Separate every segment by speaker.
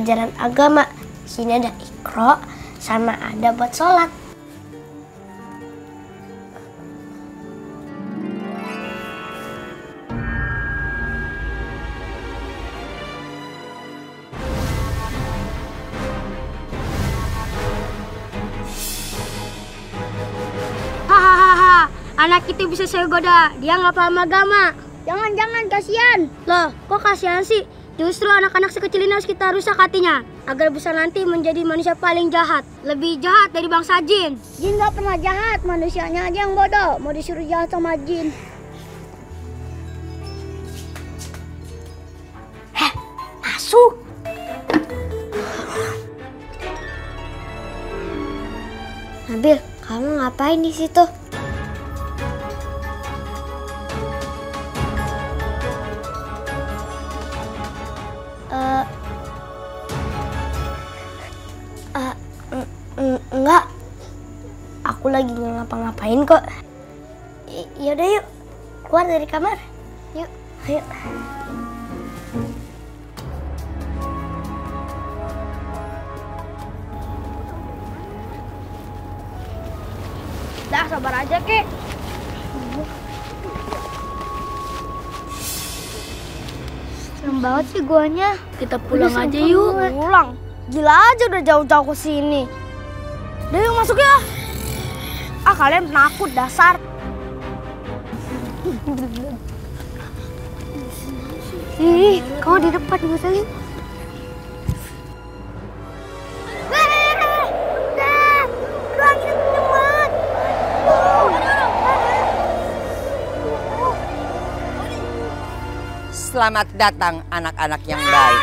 Speaker 1: pelajaran agama. Di sini ada Iqra sama ada buat sholat.
Speaker 2: Hahaha, anak itu bisa saya goda. Dia nggak paham agama. Jangan, kasihan. Loh, kok kasihan sih? Justru anak-anak sekecil ini harus kita rusak hatinya agar bisa nanti menjadi manusia paling jahat. Lebih jahat dari bangsa jin. Jin nggak pernah jahat, manusianya aja yang bodoh. Mau disuruh jahat sama jin.
Speaker 1: Masuk. Nabil, kamu ngapain di situ? Enggak. Aku lagi nggak ngapa-ngapain kok. Yaudah yuk, keluar dari kamar. Yuk, ayo.
Speaker 2: Dah, sabar aja, Kek. Serem banget sih guanya. Kita pulang aja yuk.
Speaker 1: Pulang? Gila aja udah jauh-jauh ke sini. Udah yuk masuk ya. Ah, kalian penakut dasar.
Speaker 2: Ih, kau di depan juga sayang.
Speaker 3: Selamat datang anak-anak yang baik.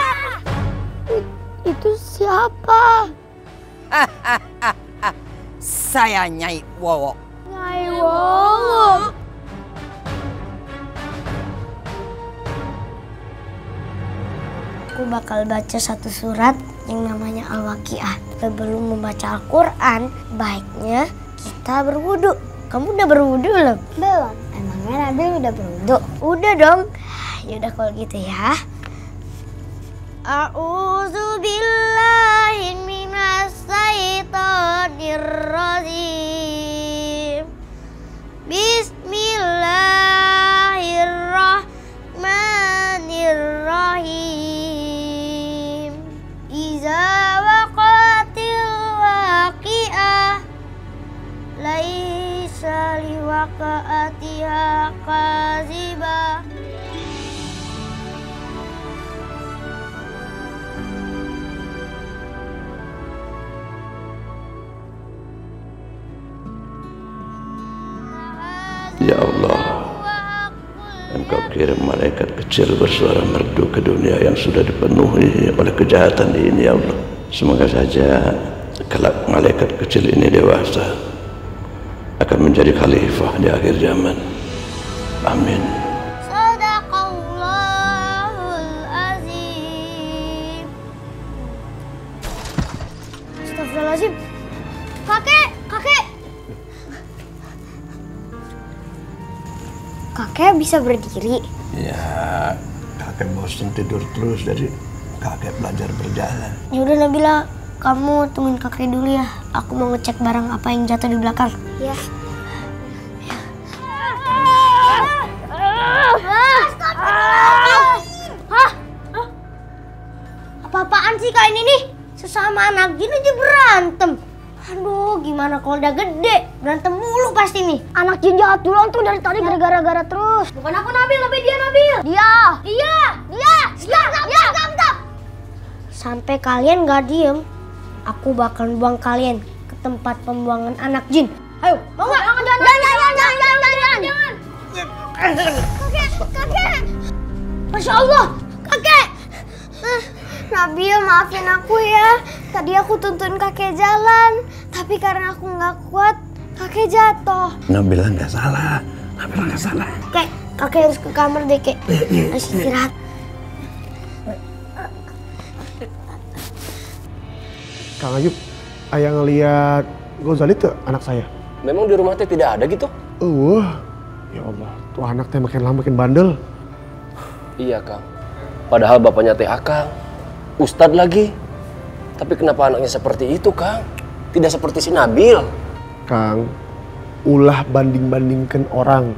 Speaker 2: Itu siapa?
Speaker 3: Saya Nyai Wowo.
Speaker 2: Nyai Wowo.
Speaker 1: Aku bakal baca satu surat yang namanya Al-Waqiah. Sebelum membaca Al-Quran, baiknya kita berwudu. Kamu udah berwudu belum?
Speaker 2: Belum.
Speaker 1: Emangnya Nabil udah berwudu? Udah dong. Yaudah kalau gitu ya. A'udzubillahi minasyaitonirrajim. Bismillahirrahmanirrahim. Iza waqatil waqi'ah laisa liwaqa'atiha kazibah.
Speaker 4: Ya Allah, Engkau kirim malaikat kecil bersuara merdu ke dunia yang sudah dipenuhi oleh kejahatan ini, ya Allah. Semoga saja kelak malaikat kecil ini dewasa akan menjadi khalifah di akhir zaman. Amin.
Speaker 1: Sadaqallahul azim. Astagfirullahaladzim. Kakek. Kakek bisa berdiri?
Speaker 4: Ya, kakek bosan tidur terus, jadi kakek belajar berjalan.
Speaker 1: Ya udah Nabila, kamu tungguin kakek dulu ya. Aku mau ngecek barang apa yang jatuh di belakang. Ya. Apa-apaan sih kalian ini? Sesama anak jin aja berantem. Aduh, gimana kalau udah gede? Berantem mulu pasti nih.
Speaker 2: Anak jin jahat duluan tuh dari tadi gara-gara terus.
Speaker 1: Bukan aku Nabil, tapi dia Nabil. Dia. Stop. Sampai kalian gak diem, aku bakal buang kalian ke tempat pembuangan anak jin. Ayo, mau nggak? Jangan. Kakek. Masya Allah, kakek. Nabil, maafin aku ya. Tadi aku tuntun kakek jalan, tapi karena aku nggak kuat, kakek jatuh.
Speaker 4: Nabila nggak salah.
Speaker 1: Kakek harus ke kamar deh, Kek. Harus istirahat.
Speaker 5: Kang Ayub, ayah ngeliat Ghazali tuh anak saya.
Speaker 6: Memang di rumah teh tidak ada gitu?
Speaker 5: Ya Allah, tuh anak teh makin lama makin bandel.
Speaker 6: Iya, Kang. Padahal bapaknya teh Akang. Ustadz lagi. Tapi kenapa anaknya seperti itu, Kang? Tidak seperti si Nabil.
Speaker 5: Kang, ulah banding-bandingkan orang.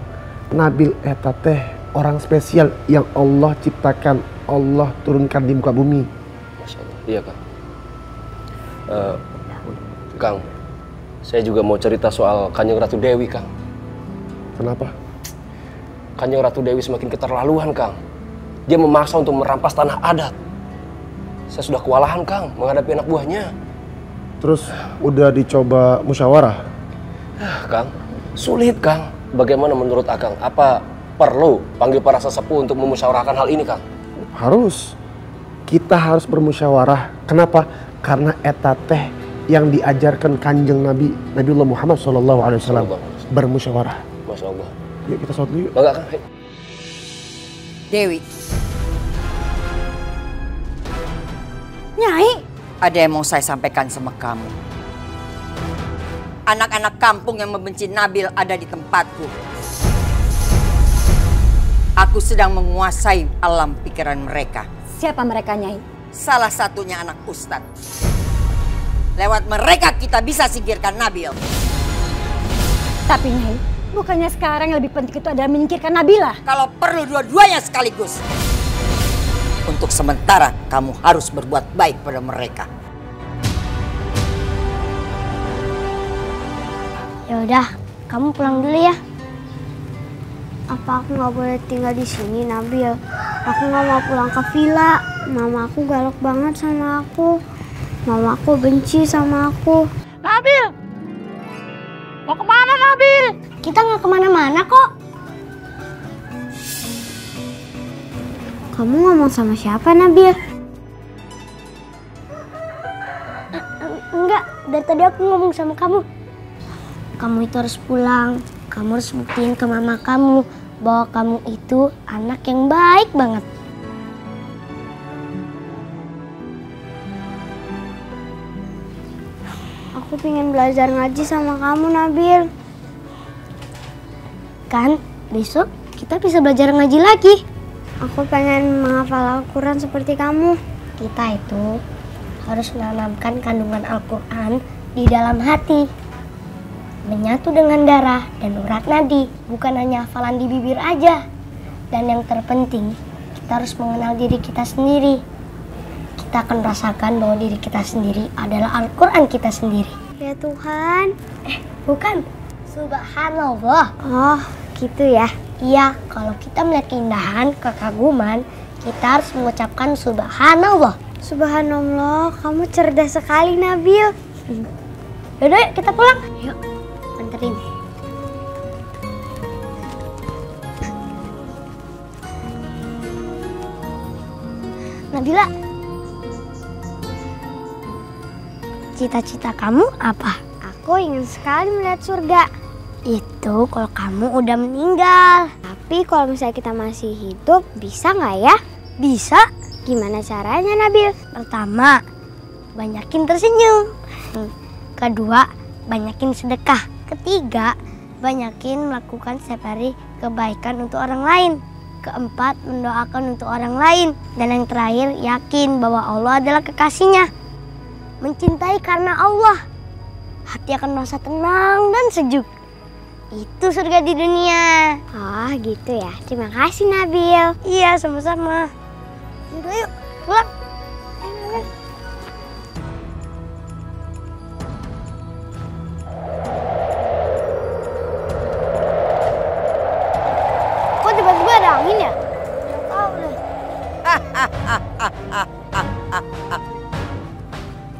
Speaker 5: Nabil eta teh orang spesial yang Allah ciptakan, Allah turunkan di muka bumi.
Speaker 6: Masya Allah, iya Kang. Kang, saya juga mau cerita soal Kanjeng Ratu Dewi, Kang.
Speaker 5: Kenapa?
Speaker 6: Kanjeng Ratu Dewi semakin keterlaluan, Kang. Dia memaksa untuk merampas tanah adat. Saya sudah kewalahan, Kang, menghadapi anak buahnya.
Speaker 5: Terus udah dicoba musyawarah?
Speaker 6: Kang, sulit, Kang. Bagaimana menurut Akang? Apa perlu panggil para sesepuh untuk memusyawarahkan hal ini, Kang?
Speaker 5: Harus. Kita harus bermusyawarah. Kenapa? Karena eta teh yang diajarkan Kanjeng Nabiullah Muhammad SAW. Bermusyawarah.
Speaker 6: Masya Allah.
Speaker 5: Yuk kita sholat dulu yuk.
Speaker 6: Enggak, Kang. Hey.
Speaker 3: Dewi,
Speaker 2: Nyai,
Speaker 3: ada yang mau saya sampaikan sama kamu. Anak-anak kampung yang membenci Nabil ada di tempatku. Aku sedang menguasai alam pikiran mereka.
Speaker 2: siapa mereka, Nyai?
Speaker 3: Salah satunya anak Ustadz. Lewat mereka kita bisa singkirkan Nabil.
Speaker 2: Tapi Nyai, bukannya sekarang yang lebih penting itu adalah menyingkirkan Nabila?
Speaker 3: Kalau perlu dua-duanya sekaligus. Untuk sementara kamu harus berbuat baik pada mereka.
Speaker 1: Ya udah, kamu pulang dulu ya. Apa aku nggak boleh tinggal di sini, Nabil? Aku nggak mau pulang ke villa. Mama aku galak banget sama aku. Mama aku benci sama aku.
Speaker 2: Nabil! Mau kemana, Nabil?
Speaker 1: Kita nggak kemana-mana kok. Kamu ngomong sama siapa, Nabil? Enggak, dari tadi aku ngomong sama kamu. Kamu itu harus pulang. Kamu harus buktiin ke mama kamu bahwa kamu itu anak yang baik banget. Aku pengen belajar ngaji sama kamu, Nabil. Kan besok kita bisa belajar ngaji lagi. Aku pengen menghafal Al-Quran seperti kamu. Kita itu harus menanamkan kandungan Al-Quran di dalam hati. Menyatu dengan darah dan urat nadi. Bukan hanya hafalan di bibir aja. Dan yang terpenting, kita harus mengenal diri kita sendiri. Kita akan rasakan bahwa diri kita sendiri adalah Al-Quran kita sendiri. Ya Tuhan. Bukan. Subhanallah. Oh, gitu ya. Iya, kalau kita melihat keindahan, kekaguman, kita harus mengucapkan Subhanallah. Subhanallah, kamu cerdas sekali, Nabil. Yaudah, yuk kita pulang. Yuk, anterin. Nabila, cita-cita kamu apa? Aku ingin sekali melihat surga. Itu kalau kamu udah meninggal. Tapi kalau misalnya kita masih hidup, bisa nggak ya? Bisa. Gimana caranya, Nabil? Pertama, banyakin tersenyum. Kedua, banyakin sedekah. Ketiga, banyakin melakukan setiap hari kebaikan untuk orang lain. Keempat, mendoakan untuk orang lain. Dan yang terakhir, yakin bahwa Allah adalah kekasihnya. Mencintai karena Allah. Hati akan merasa tenang dan sejuk. Itu surga di dunia. Oh gitu ya. Terima kasih, Nabil. Iya, sama-sama. Yaudah yuk, pulang. Ayo, kok tiba-tiba ada angin ya? Nggak tahu deh.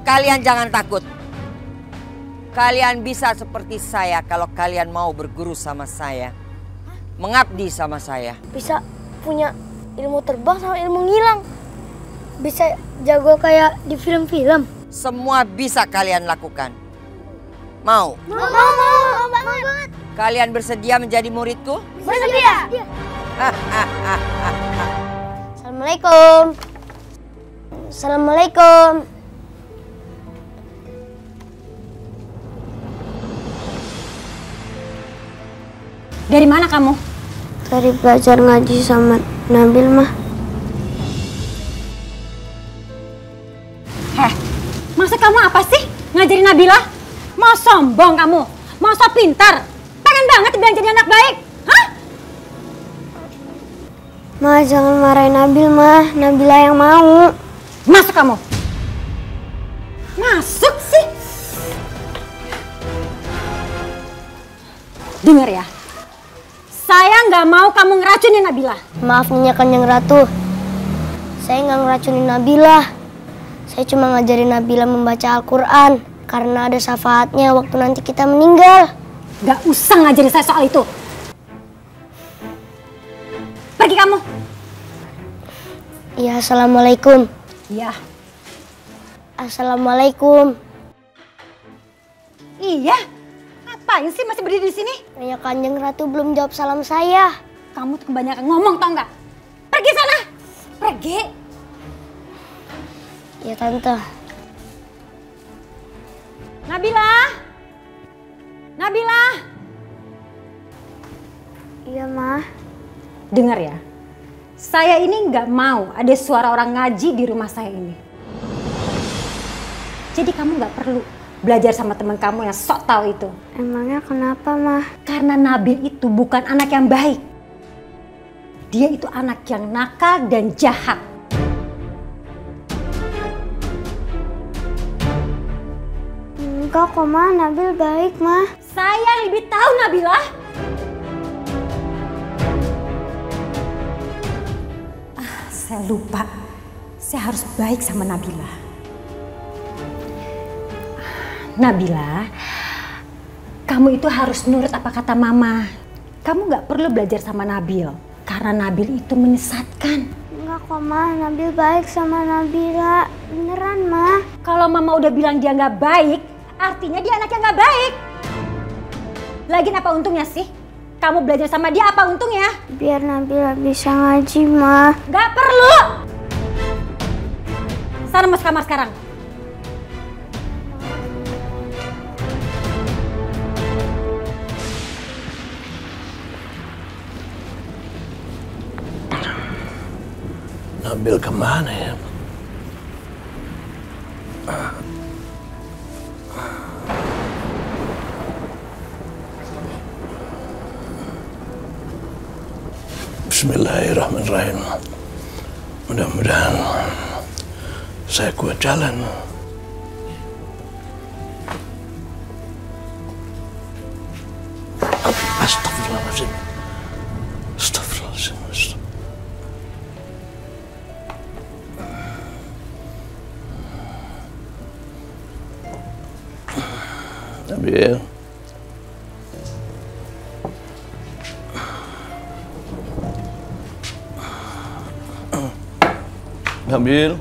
Speaker 3: Kalian jangan takut. Kalian bisa seperti saya kalau kalian mau berguru sama saya. Mengabdi sama saya.
Speaker 1: Bisa punya ilmu terbang sama ilmu ngilang. Bisa jago kayak di film-film.
Speaker 3: Semua bisa kalian lakukan. Mau?
Speaker 1: Mau banget.
Speaker 3: Kalian bersedia menjadi muridku?
Speaker 1: Bersedia. Assalamualaikum. Assalamualaikum.
Speaker 2: Dari mana kamu?
Speaker 1: Dari belajar ngaji sama Nabil, mah.
Speaker 7: ngajarin Nabila? Mau sombong kamu? Mau so pintar? Pengen banget dibilang jadi anak baik? Hah?
Speaker 1: Ma, jangan marahin Nabil, Ma. Nabila yang mau.
Speaker 7: Masuk kamu. Masuk sih. Dengar ya. Saya nggak mau kamu ngeracunin Nabila.
Speaker 1: Maaf Nyonya Kanjeng Ratu. Saya nggak ngeracunin Nabila. Saya cuma ngajarin Nabila membaca Al-Quran. Karena ada syafaatnya waktu nanti kita meninggal.
Speaker 7: Nggak usah ngajarin saya soal itu. Pergi kamu.
Speaker 1: Iya, Assalamualaikum.
Speaker 7: Iya.
Speaker 1: Assalamualaikum.
Speaker 7: Iya. Ngapain sih masih berdiri di sini?
Speaker 1: Nyonya Kanjeng Ratu belum jawab salam saya.
Speaker 7: Kamu tuh kebanyakan ngomong, tau nggak? Pergi sana. Pergi.
Speaker 1: Ya, Tante.
Speaker 7: Nabila. Nabila.
Speaker 1: Iya, Ma.
Speaker 7: Dengar ya. Saya ini nggak mau ada suara orang ngaji di rumah saya ini. Jadi kamu nggak perlu belajar sama teman kamu yang sok tahu itu.
Speaker 1: Emangnya kenapa, Ma?
Speaker 7: Karena Nabil itu bukan anak yang baik. Dia itu anak yang nakal dan jahat.
Speaker 1: Enggak kok, Ma. Nabil baik, Ma.
Speaker 7: Saya lebih tahu Nabila. Saya lupa. Saya harus baik sama Nabila. Nabila, kamu itu harus nurut apa kata Mama. Kamu gak perlu belajar sama Nabil. Karena Nabil itu menyesatkan.
Speaker 1: Enggak kok, Ma. Nabil baik sama Nabila. Beneran, Ma.
Speaker 7: Kalau Mama udah bilang dia gak baik, artinya dia anak yang gak baik. Lagian apa untungnya sih? Kamu belajar sama dia, apa untungnya?
Speaker 1: Biar Nabila bisa ngaji, Ma.
Speaker 7: Gak perlu! Sana masuk kamar sekarang.
Speaker 4: Nabil kemana ya? Bismillahirrahmanirrahim. Mudah-mudahan saya kuat jalan. Astagfirullahaladzim. Astagfirullahaladzim. Nabil. Nabil.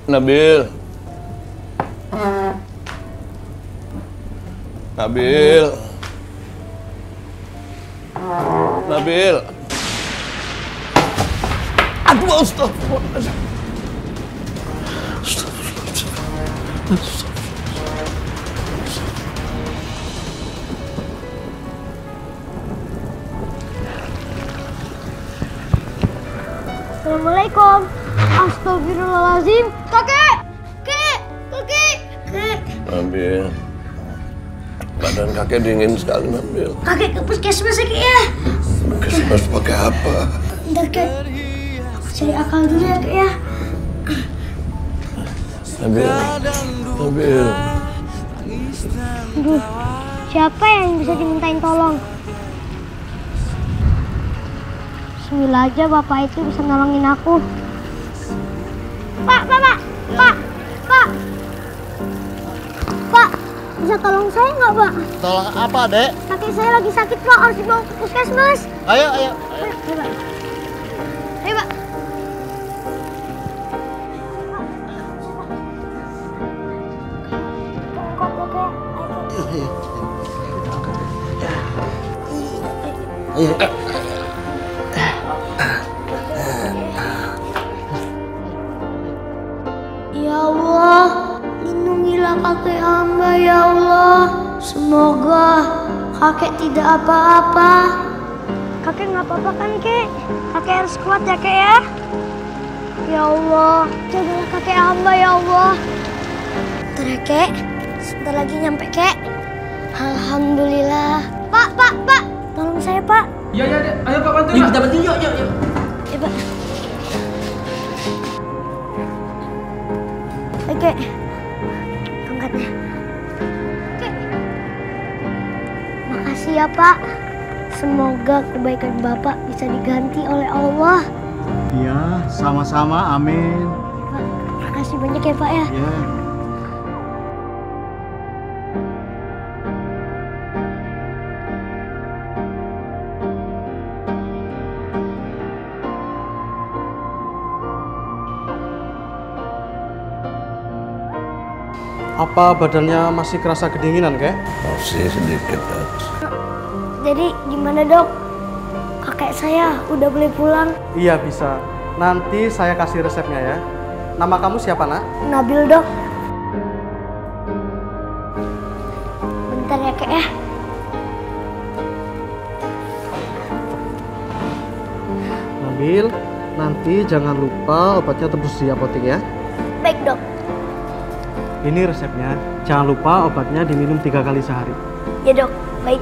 Speaker 4: Nabil. Nabil. Nabil. Aduh, astagfirullahaladzim. Astagfirullahaladzim.
Speaker 1: Assalamualaikum. Astagfirullahaladzim. Kakek! Kakek!
Speaker 4: Nabil. Badan kakek dingin sekali, Nabil.
Speaker 1: Kakek ke puskesmas ya?
Speaker 4: Puskesmas pakai apa?
Speaker 1: Bentar, Kek. Aku cari akal dulu ya, Kek ya.
Speaker 4: Nabil. Nabil.
Speaker 1: Aduh, siapa yang bisa dimintain tolong? Bismillah aja bapak itu bisa nolongin aku. Pak, bisa tolong saya nggak, Pak?
Speaker 5: Tolong apa, Dek?
Speaker 1: Kakek saya lagi sakit, Pak, harus dibawa ke puskesmas.
Speaker 5: Ayo.
Speaker 1: Ayo, Pak. Ayo, Pak. Ya Allah, lindungilah kakek hamba ya Allah. Semoga kakek tidak apa-apa. Kakek nggak apa-apa kan, Kek? Kakek harus kuat ya, Kek ya. Ya Allah, jagalah kakek hamba ya Allah. Kek, sebentar lagi nyampe, Kek. Alhamdulillah. Pak, tolong saya, Pak.
Speaker 8: Iya, ayo Pak bantu. Kita bantu, yuk.
Speaker 1: Ya, Pak. Oke. Angkatnya. Oke. Makasih ya, Pak. Semoga kebaikan Bapak bisa diganti oleh Allah.
Speaker 9: Iya, sama-sama, amin.
Speaker 1: Pak, makasih banyak ya, Pak ya.
Speaker 9: Ya.
Speaker 5: Apa badannya masih kerasa kedinginan, Kek?
Speaker 4: Masih sedikit.
Speaker 1: Jadi gimana, Dok? Kakek saya udah boleh pulang?
Speaker 5: Iya, bisa. Nanti saya kasih resepnya ya. Nama kamu siapa, Nak?
Speaker 1: Nabil, Dok. Bentar ya, Kek ya.
Speaker 5: Nabil, nanti jangan lupa obatnya tebus di apotek ya.
Speaker 1: Baik, Dok.
Speaker 5: Ini resepnya. Jangan lupa obatnya diminum 3 kali sehari.
Speaker 1: Ya, Dok. Baik.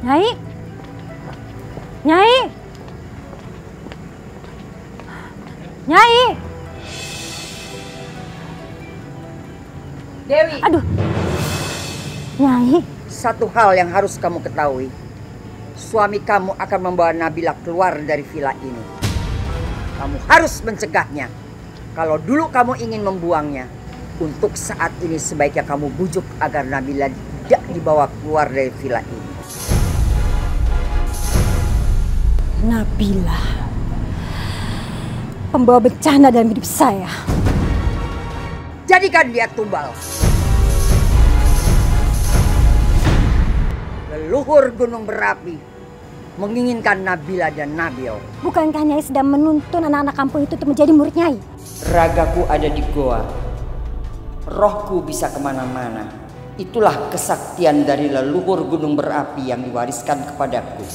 Speaker 7: Nyai? Nyai? Nyai?
Speaker 3: Dewi,
Speaker 7: Aduh. Nyai?
Speaker 3: satu hal yang harus kamu ketahui. Suami kamu akan membawa Nabila keluar dari villa ini. Kamu harus mencegahnya. Kalau dulu kamu ingin membuangnya, untuk saat ini sebaiknya kamu bujuk agar Nabila tidak dibawa keluar dari villa ini.
Speaker 7: Nabila, pembawa bencana dalam hidup saya.
Speaker 3: Jadikan dia tumbal. Leluhur gunung berapi menginginkan Nabila dan Nabil.
Speaker 7: Bukankah Nyai sedang menuntun anak-anak kampung itu untuk menjadi murid Nyai?
Speaker 3: Ragaku ada di goa. Rohku bisa kemana-mana. Itulah kesaktian dari leluhur gunung berapi yang diwariskan kepadaku.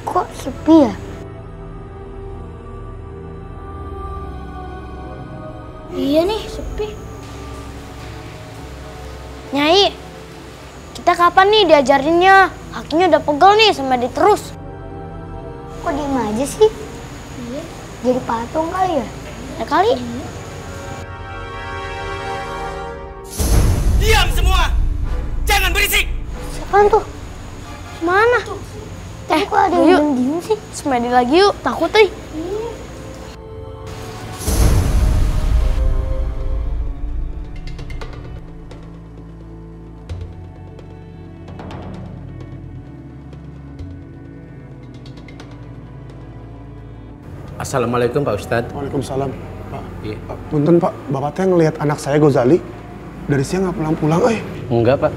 Speaker 1: Kok sepi ya? Iya nih, sepi. Nyai, kita kapan nih diajarinnya? Kakinya udah pegel nih sama dia terus. Kok diem aja sih? Iya. Jadi patung kali ya? Ya kali.
Speaker 8: Diam semua! Jangan berisik!
Speaker 1: Siapaan tuh? Mana? Kok ada yang diem sih?
Speaker 2: Semedi lagi yuk, takut nih.
Speaker 8: Assalamualaikum Pak Ustadz.
Speaker 5: Waalaikumsalam, Pak.
Speaker 8: Iya.
Speaker 5: Pak, punten Pak, Bapak teh ngelihat anak saya Gozali dari siang nggak pulang-pulang,
Speaker 8: Enggak Pak.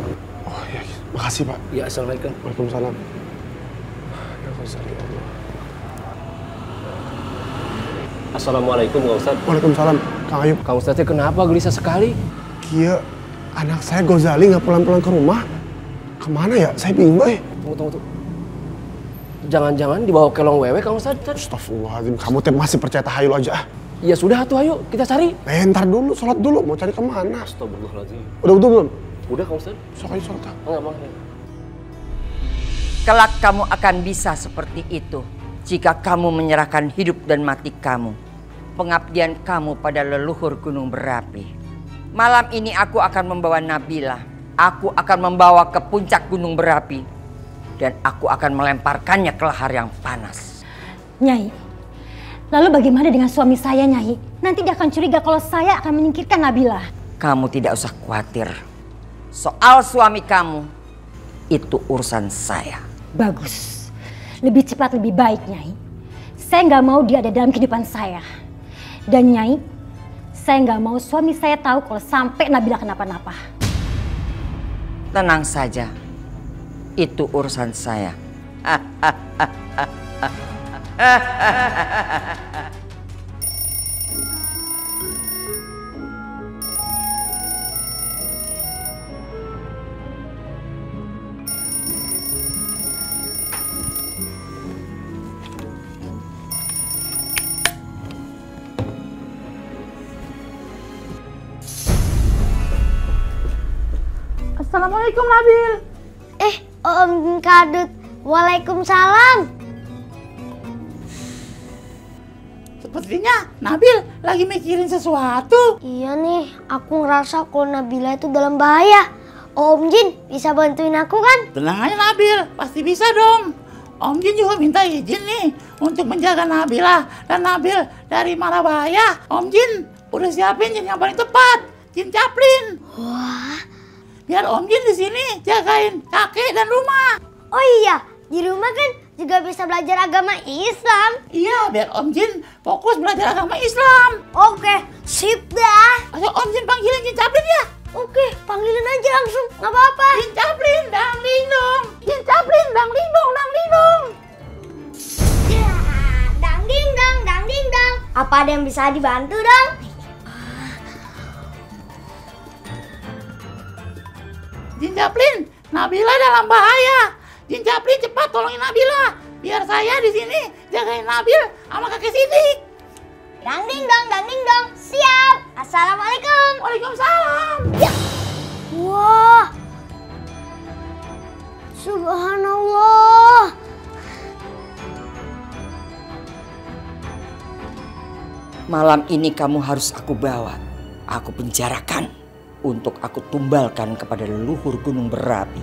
Speaker 5: Oh iya, makasih Pak.
Speaker 8: Ya Assalamualaikum.
Speaker 5: Waalaikumsalam. Ya Gozali Allah.
Speaker 6: Assalamualaikum Kang Ustadz.
Speaker 5: Waalaikumsalam, Kang Ayub.
Speaker 6: Kang Ustadznya kenapa gelisah sekali?
Speaker 5: Iya, anak saya Gozali nggak pulang-pulang ke rumah. Kemana ya? Saya bingung,
Speaker 6: Tunggu. Jangan-jangan dibawa ke Long Wewe Kang Ustadz?
Speaker 5: Astagfirullahaladzim, kamu teh masih percaya tahayul aja.
Speaker 6: Ya sudah tuh, ayo kita cari.
Speaker 5: Ntar dulu, sholat dulu. Mau cari kemana?
Speaker 6: Astagfirullahaladzim.
Speaker 5: Udah wudu belum?
Speaker 6: Udah Kang Ustadz?
Speaker 5: Sok aja sholat.
Speaker 6: Enggak mau.
Speaker 3: Kelak kamu akan bisa seperti itu jika kamu menyerahkan hidup dan mati kamu, pengabdian kamu pada leluhur gunung berapi. Malam ini aku akan membawa Nabila. Aku akan membawa ke puncak gunung berapi. Dan aku akan melemparkannya ke lahar yang panas.
Speaker 7: Nyai, lalu bagaimana dengan suami saya, Nyai? Nanti dia akan curiga kalau saya akan menyingkirkan Nabila.
Speaker 3: Kamu tidak usah khawatir. Soal suami kamu, itu urusan saya.
Speaker 7: Bagus. Lebih cepat lebih baik, Nyai. Saya nggak mau dia ada dalam kehidupan saya. Dan Nyai, saya nggak mau suami saya tahu kalau sampai Nabila kenapa-napa.
Speaker 3: Tenang saja, itu urusan saya.
Speaker 10: Assalamualaikum Nabil.
Speaker 1: Om Kadut. Waalaikumsalam.
Speaker 10: Sepertinya Nabil lagi mikirin sesuatu.
Speaker 1: Iya nih, aku ngerasa kalau Nabila itu dalam bahaya. Om Jin bisa bantuin aku kan?
Speaker 10: Tenang aja Nabil, pasti bisa dong. Om Jin juga minta izin nih untuk menjaga Nabila dan Nabil dari mara bahaya. Om Jin udah siapin jin yang paling tepat, Jin Caplin.
Speaker 1: Wah,
Speaker 10: biar Om Jin di sini jagain kakek dan rumah.
Speaker 1: oh iya, di rumah kan juga bisa belajar agama Islam.
Speaker 10: Iya, biar Om Jin fokus belajar agama Islam.
Speaker 1: Oke, sip dah.
Speaker 10: Ayo Om Jin panggilin Jin Caplin ya.
Speaker 1: Oke, panggilin aja langsung, nggak apa-apa.
Speaker 10: Jin Caplin, dang ding dong. Jin Caplin, dang ding dong, dang ding dong.
Speaker 1: Ya, dang ding dong, dang ding dong. Apa ada yang bisa dibantu dong?
Speaker 10: Jin Caplin, Nabila dalam bahaya. Jin Caplin cepat tolongin Nabila. Biar saya di sini jagain Nabil sama kakek Sidik.
Speaker 1: Dang ding dong, siap. Assalamualaikum.
Speaker 10: Waalaikumsalam.
Speaker 1: Ya. Wah. Subhanallah.
Speaker 3: Malam ini kamu harus aku bawa, aku penjarakan, untuk aku tumbalkan kepada leluhur gunung berapi.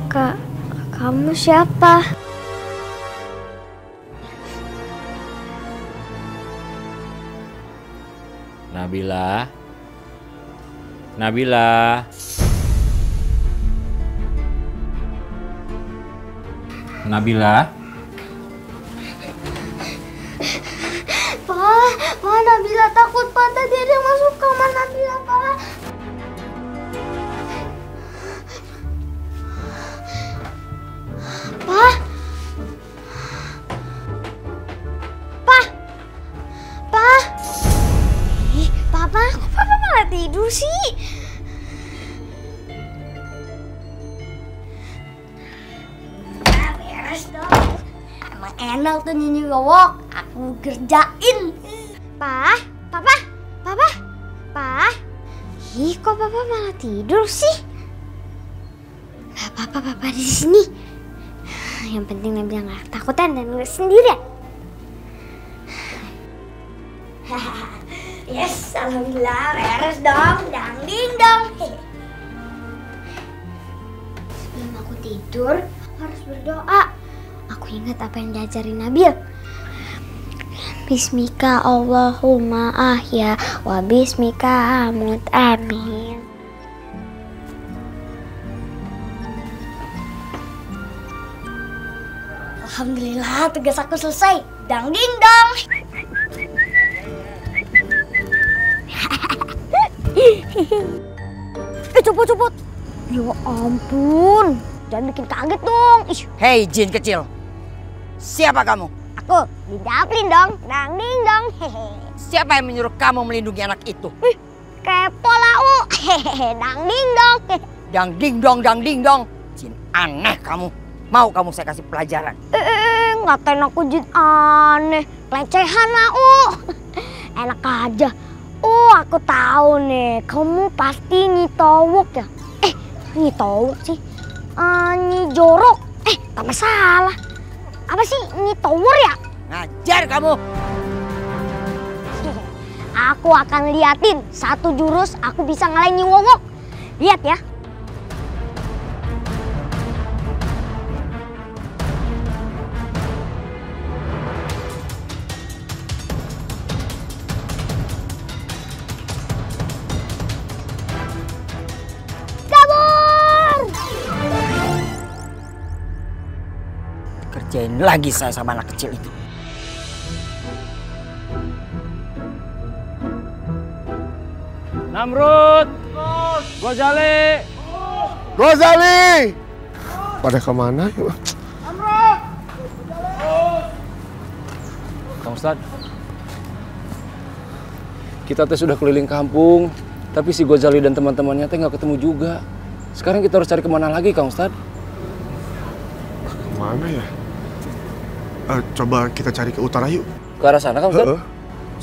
Speaker 1: Kak, kamu siapa?
Speaker 11: Nabila. Nabila. Nabila.
Speaker 1: Pak, Nabila takut Pak. Tadi ada yang masuk kamar Nabila, Pak. Pak. Pak. Pak. Ih, Papa, kok Papa malah tidur sih? Emang enak tuh nyanyi gowok, aku kerjain. Papa. Ih, kok Papa malah tidur sih? Gak apa-apa, Papa di sini. Yang penting Nabila nggak ketakutan dan nggak sendirian. Yes, alhamdulillah beres dong, dang ding dong. Sebelum aku tidur, aku harus berdoa. Aku ingat apa yang diajarin Nabil. Bismika Allahumma ahya wa bismika amut, amin. Alhamdulillah tugas aku selesai. Dang ding dong. Cepet. Ya ampun, jangan bikin kaget dong.
Speaker 3: Hei jin kecil, siapa kamu?
Speaker 1: Aku Jin Caplin dong, dang ding dong.
Speaker 3: Siapa yang menyuruh kamu melindungi anak itu?
Speaker 1: Kepo lau. Dang ding dong.
Speaker 3: Dang ding dong. Jin aneh kamu. Mau kamu saya kasih pelajaran?
Speaker 1: Ngatain aku jin aneh, pelecehan lau. Enak aja. Oh, aku tahu nih, kamu pasti Nyi Towok ya? Nyi Towok sih? Nyi Jorok? Tak masalah. Apa sih Nyi Tower ya?
Speaker 3: Ngajar kamu.
Speaker 1: Aku akan liatin satu jurus aku bisa ngalahin Nyi Wowok. Lihat ya.
Speaker 3: dicurigain lagi saya sama anak kecil itu.
Speaker 12: Namrud, Ghazali.
Speaker 5: Ghazali! Pada kemana?
Speaker 6: Kang Ustadz, kita teh sudah keliling kampung, tapi si Ghazali dan teman-temannya teh nggak ketemu juga. Sekarang kita harus cari kemana lagi, Kang Ustadz?
Speaker 5: Kemana ya? Coba kita cari ke utara yuk.
Speaker 6: Ke arah sana, Kang Ustadz?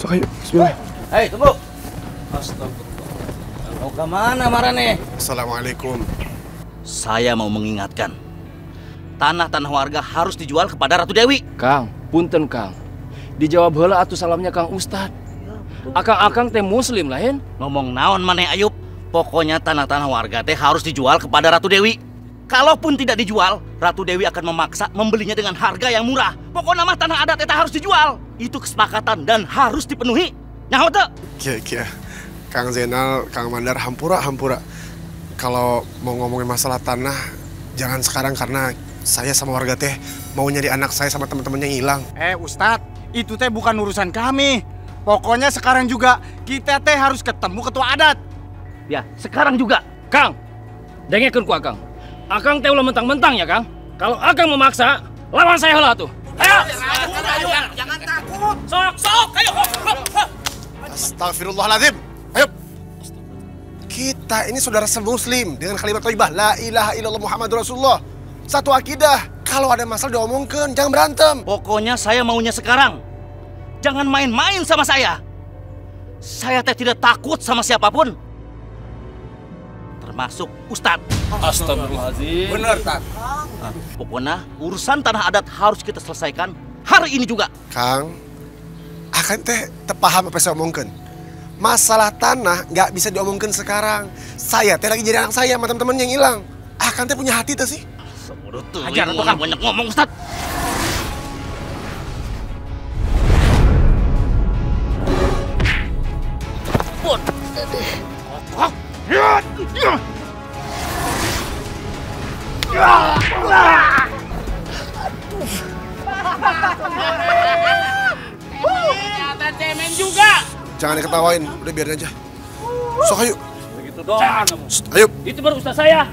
Speaker 5: Sok ayo, bismillah.
Speaker 8: Hei, tunggu. Astagfirullah. Mau kemana Marane?
Speaker 5: Assalamualaikum.
Speaker 8: Saya mau mengingatkan, tanah-tanah warga harus dijual kepada Ratu Dewi.
Speaker 6: Kang, punten Kang. Dijawab heula atuh salamnya Kang Ustadz. Akang teh muslim lain.
Speaker 8: Ngomong naon maneh Ayub? Pokoknya tanah-tanah warga teh harus dijual kepada Ratu Dewi. Kalaupun tidak dijual, Ratu Dewi akan memaksa membelinya dengan harga yang murah. Pokoknya mah tanah adat eta harus dijual. Itu kesepakatan dan harus dipenuhi. Nyaho teu?
Speaker 5: Kia. Kang Zainal, Kang Mandar, hampura. Kalau mau ngomongin masalah tanah, jangan sekarang karena saya sama warga teh mau nyari anak saya sama teman-temannya yang hilang.
Speaker 9: Ustadz, itu teh bukan urusan kami. Pokoknya sekarang juga kita teh harus ketemu ketua adat.
Speaker 8: Ya, sekarang juga.
Speaker 6: Kang, dengekeun ku Akang. Akang teh ulah mentang-mentang ya, Kang. Kalau Akang memaksa, lawan saya heula tuh. Ayo!
Speaker 8: Jangan takut.
Speaker 6: Sok, ayo.
Speaker 5: Astagfirullahaladzim. Ayo. Kita ini saudara semuslim dengan kalimat thayyibah la ilaha illallah Muhammadur Rasulullah. Satu akidah. Kalau ada masalah diomongkeun, jangan berantem.
Speaker 8: Pokoknya saya maunya sekarang. Jangan main-main sama saya. Saya teh tidak takut sama siapapun. Termasuk Ustadz.
Speaker 6: Astagfirullahaladzim.
Speaker 8: Bener, Tad. Pokoknya urusan tanah adat harus kita selesaikan hari ini juga.
Speaker 5: Kang, akan teh tepaham apa saya omongkeun. Masalah tanah nggak bisa diomongkan sekarang. Saya teh lagi jadi anak saya sama teman-teman yang hilang. Akan teh punya hati tuh sih.
Speaker 8: Semudah tuh.
Speaker 6: Ajar tuh kan
Speaker 8: banyak ngomong Ustad. Pun.
Speaker 6: Ternyata cemen juga.
Speaker 5: Jangan diketawain, udah biarin aja. Sok ayo.
Speaker 6: Begitu dong.
Speaker 5: Ayo.
Speaker 6: Itu baru ustaz saya.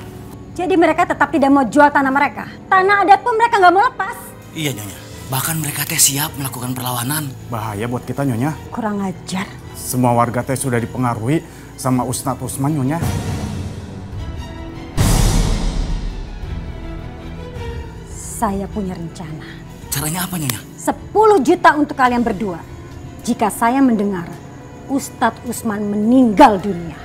Speaker 7: Jadi mereka tetap tidak mau jual tanah mereka. Tanah adat pun mereka nggak mau lepas.
Speaker 8: Iya Nyonya. Bahkan mereka teh siap melakukan perlawanan.
Speaker 9: Bahaya buat kita Nyonya.
Speaker 7: Kurang ajar.
Speaker 9: Semua warga teh sudah dipengaruhi sama Ustadz Usman Nyonya.
Speaker 7: Saya punya rencana.
Speaker 8: Caranya apa Nyonya?
Speaker 7: 10 juta untuk kalian berdua. Jika saya mendengar Ustadz Usman meninggal dunia.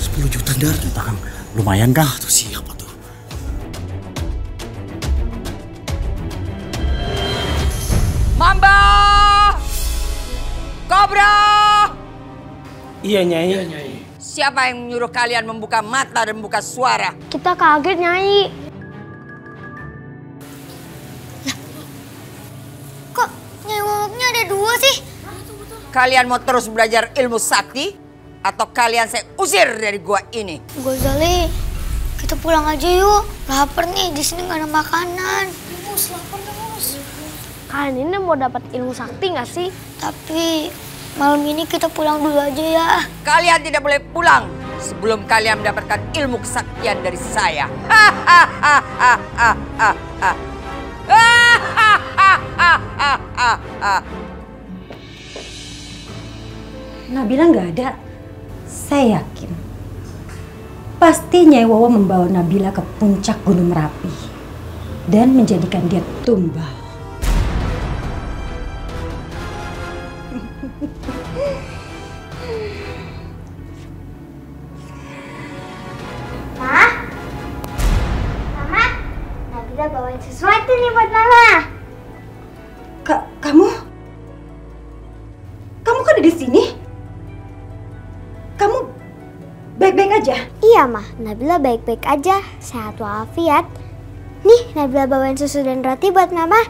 Speaker 8: 10 juta Dar.
Speaker 9: Kita kan lumayan Kang.
Speaker 8: Tuh siapa tuh?
Speaker 3: Mamba! Kobra!
Speaker 12: Iya Nyai.
Speaker 3: Siapa yang menyuruh kalian membuka mata dan membuka suara?
Speaker 1: Kita kaget, Nyai. Kok Nyai Wawoknya ada 2 sih?
Speaker 3: Kalian mau terus belajar ilmu sakti? Atau kalian saya usir dari gua ini?
Speaker 1: Ghazali, kita pulang aja yuk. Lapar nih, di sini nggak ada makanan. Kalian ini mau dapat ilmu sakti nggak sih? Tapi malam ini kita pulang dulu aja ya.
Speaker 3: Kalian tidak boleh pulang sebelum kalian mendapatkan ilmu kesaktian dari saya.
Speaker 7: Nabila nggak ada. Saya yakin. Pasti Nyai Wowo membawa Nabila ke puncak Gunung Merapi dan menjadikan dia tumbal.
Speaker 1: Mama, Nabila bawain sesuatu nih buat Mama.
Speaker 7: Kamu kok ada di sini? Kamu baik-baik aja?
Speaker 1: Iya, Mah. Nabila baik-baik aja. Sehat walafiat. Nih, Nabila bawain susu dan roti buat Mama.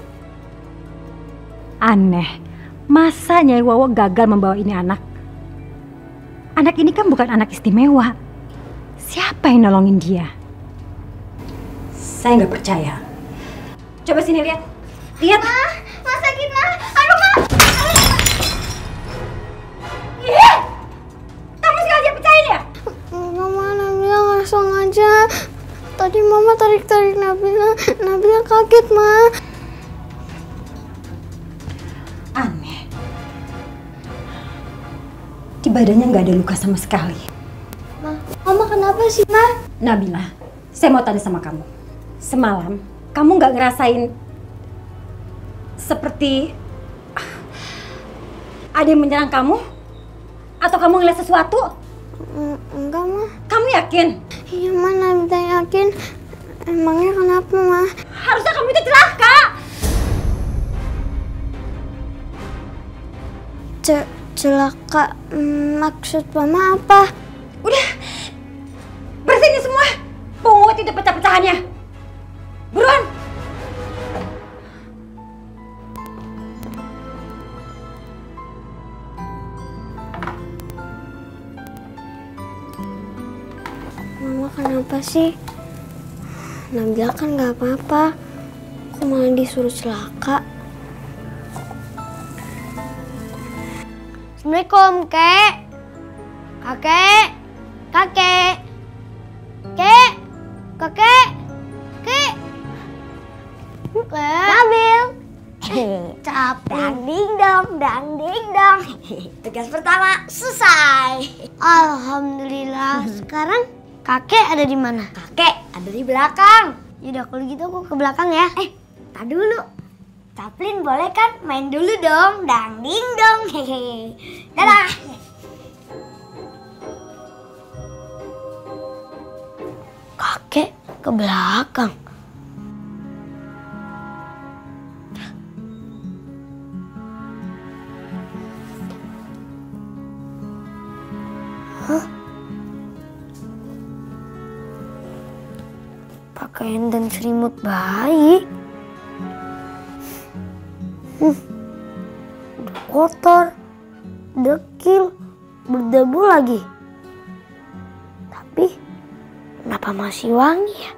Speaker 7: Aneh. Masa Nyai Wowo gagal membawa ini anak? Anak ini kan bukan anak istimewa. Siapa yang nolongin dia? Saya nggak percaya. Coba sini lihat. Lihat.
Speaker 1: Ma sakit, Ma. Aduh, Ma.
Speaker 7: Ih! Kamu sengaja pecahin ya?
Speaker 1: Mama, Nabila nggak sengaja. Tadi Mama tarik-tarik Nabila. Nabila kaget, Ma.
Speaker 7: Aneh. Di badannya nggak ada luka sama sekali.
Speaker 1: Ma, Mama kenapa sih, Ma?
Speaker 7: Nabila, saya mau tanya sama kamu. Semalam, kamu nggak ngerasain seperti ada yang menyerang kamu? Atau kamu ngeliat sesuatu?
Speaker 1: Enggak, Ma.
Speaker 7: Kamu yakin?
Speaker 1: Iya, Ma, Nabila yakin. Emangnya kenapa, Ma?
Speaker 7: Harusnya kamu itu celaka.
Speaker 1: Celaka? Maksud Mama apa?
Speaker 7: Udah, bersihin semua. Pungut itu pecah-pecahannya. Buruan.
Speaker 1: Mama kenapa sih? Nabila kan nggak apa-apa. Kok malah disuruh celaka? Assalamualaikum, Kek. Kakek. Kakek. Kek. Kakek. Kek. Nabil. Capek. Dang ding dong. Tugas pertama selesai. Alhamdulillah. Sekarang kakek ada di mana? Kakek ada di belakang. Yaudah kalau gitu aku ke belakang ya. Tar dulu. Caplin boleh kan main dulu dong. Dang ding dong. Hehe. Dadah. Kakek ke belakang. Hah? Pakaian dan selimut bayi. Udah kotor, dekil, berdebu lagi. Tapi kenapa masih wangi ya?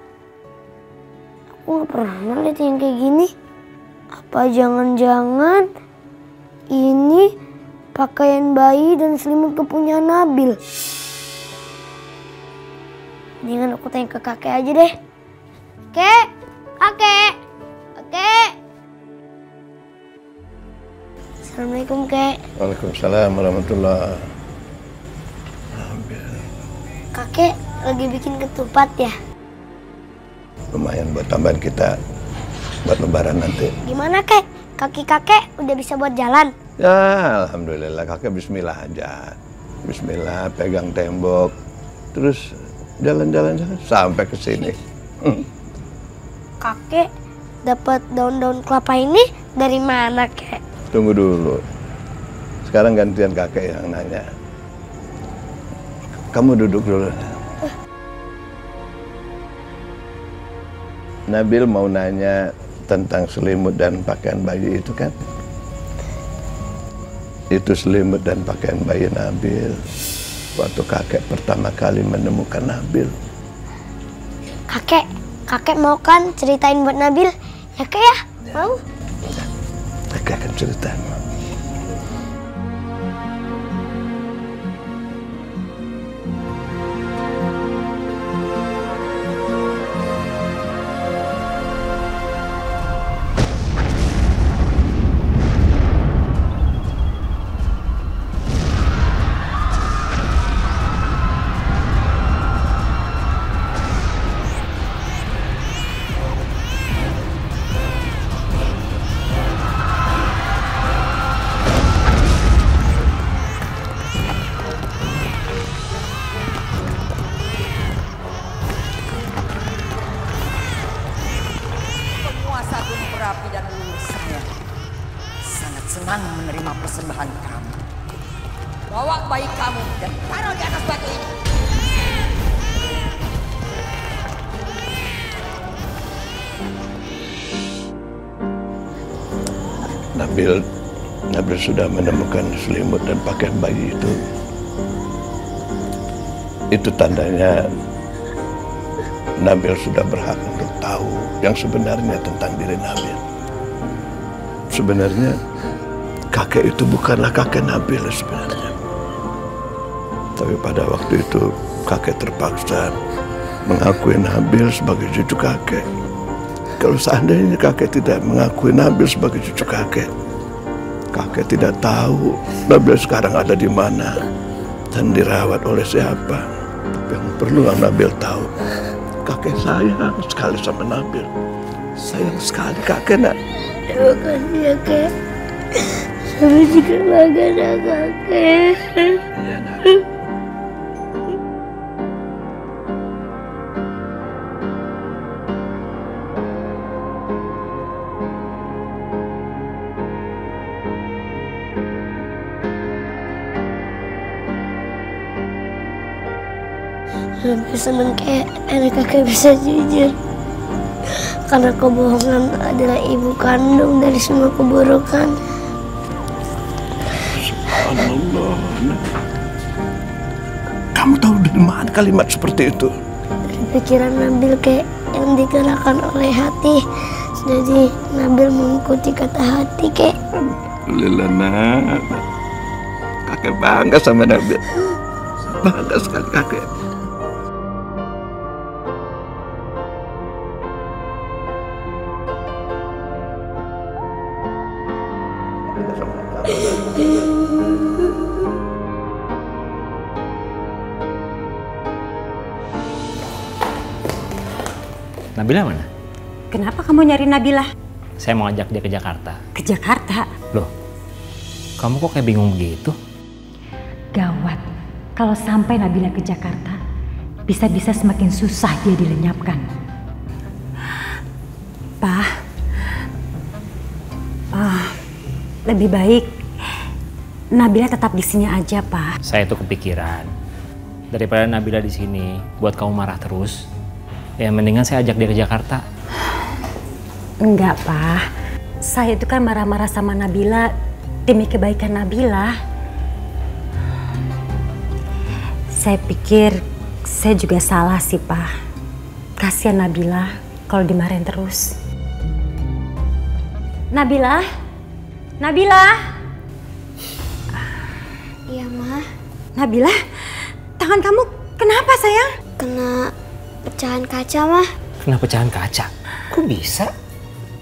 Speaker 1: Aku gak pernah lihat yang kayak gini. Apa jangan-jangan ini pakaian bayi dan selimut kepunyaan Nabil? Mendingan aku tanya ke kakek aja deh. Kek, kakek, kakek. Assalamualaikum, Kek.
Speaker 4: Waalaikumsalam warahmatullahi.
Speaker 1: Kakek lagi bikin ketupat ya?
Speaker 4: Lumayan buat tambahan kita buat lebaran nanti.
Speaker 1: Gimana, Kek? Kaki kakek udah bisa buat jalan?
Speaker 4: Ya, alhamdulillah kakek bismillah aja. Bismillah, pegang tembok. Terus jalan-jalan sampai ke sini.
Speaker 1: Kakek dapat daun-daun kelapa ini dari mana, Kek?
Speaker 4: Tunggu dulu. Sekarang gantian kakek yang nanya. Kamu duduk dulu. Nabil mau nanya tentang selimut dan pakaian bayi itu kan? Itu selimut dan pakaian bayi Nabil waktu kakek pertama kali menemukan Nabil.
Speaker 1: Kakek mau kan ceritain buat Nabil? Ya, Kek ya? Mau?
Speaker 4: Kakek akan ceritain.
Speaker 3: Merapi dan leluhur saya sangat senang menerima persembahan kamu. Bawa bayi kamu dan taruh di atas batu ini.
Speaker 4: Nabil sudah menemukan selimut dan pakaian bayi itu. Itu tandanya Nabil sudah berhak untuk tahu yang sebenarnya tentang diri Nabil. Sebenarnya kakek itu bukanlah kakek Nabil sebenarnya. Tapi pada waktu itu kakek terpaksa mengakui Nabil sebagai cucu kakek. Kalau seandainya kakek tidak mengakui Nabil sebagai cucu kakek, kakek tidak tahu Nabil sekarang ada di mana dan dirawat oleh siapa. Tapi yang perlu Nabil tahu, kakek sayang sekali sama Nabil. Sayang sekali kakek, nak.
Speaker 1: Terima kasih ya, Kek. Sampai jumpa lagi, kakek.
Speaker 4: Iya, nak.
Speaker 1: Lebih seneng kayak anak kakek bisa jujur. Karena kebohongan adalah ibu kandung dari semua keburukan.
Speaker 4: Subhanallah. Kamu tahu dari mana kalimat seperti itu?
Speaker 1: Dari pikiran Nabil kayak yang digerakkan oleh hati. Jadi Nabil mengikuti kata hati kayak.
Speaker 4: Alhamdulillah, nak. Kakek bangga sama Nabil. Bangga sekali kakek.
Speaker 11: Nabila mana?
Speaker 7: Kenapa kamu nyari Nabila?
Speaker 11: Saya mau ajak dia ke Jakarta.
Speaker 7: Ke Jakarta?
Speaker 11: Loh, kamu kok kayak bingung begitu?
Speaker 7: Gawat, kalau sampai Nabila ke Jakarta, bisa-bisa semakin susah dia dilenyapkan. Lebih baik Nabila tetap di sini aja, Pak.
Speaker 11: Saya tuh kepikiran, daripada Nabila di sini buat kamu marah terus, ya mendingan saya ajak dia ke Jakarta.
Speaker 7: Enggak, Pak. Saya itu kan marah-marah sama Nabila demi kebaikan Nabila. Saya pikir saya juga salah sih, Pak. Kasihan Nabila kalau dimarahin terus. Nabila? Nabila?
Speaker 1: Iya, Ma.
Speaker 7: Nabila? Tangan kamu kenapa, sayang?
Speaker 1: Kena pecahan kaca, Ma.
Speaker 11: Kena pecahan kaca? Kok bisa?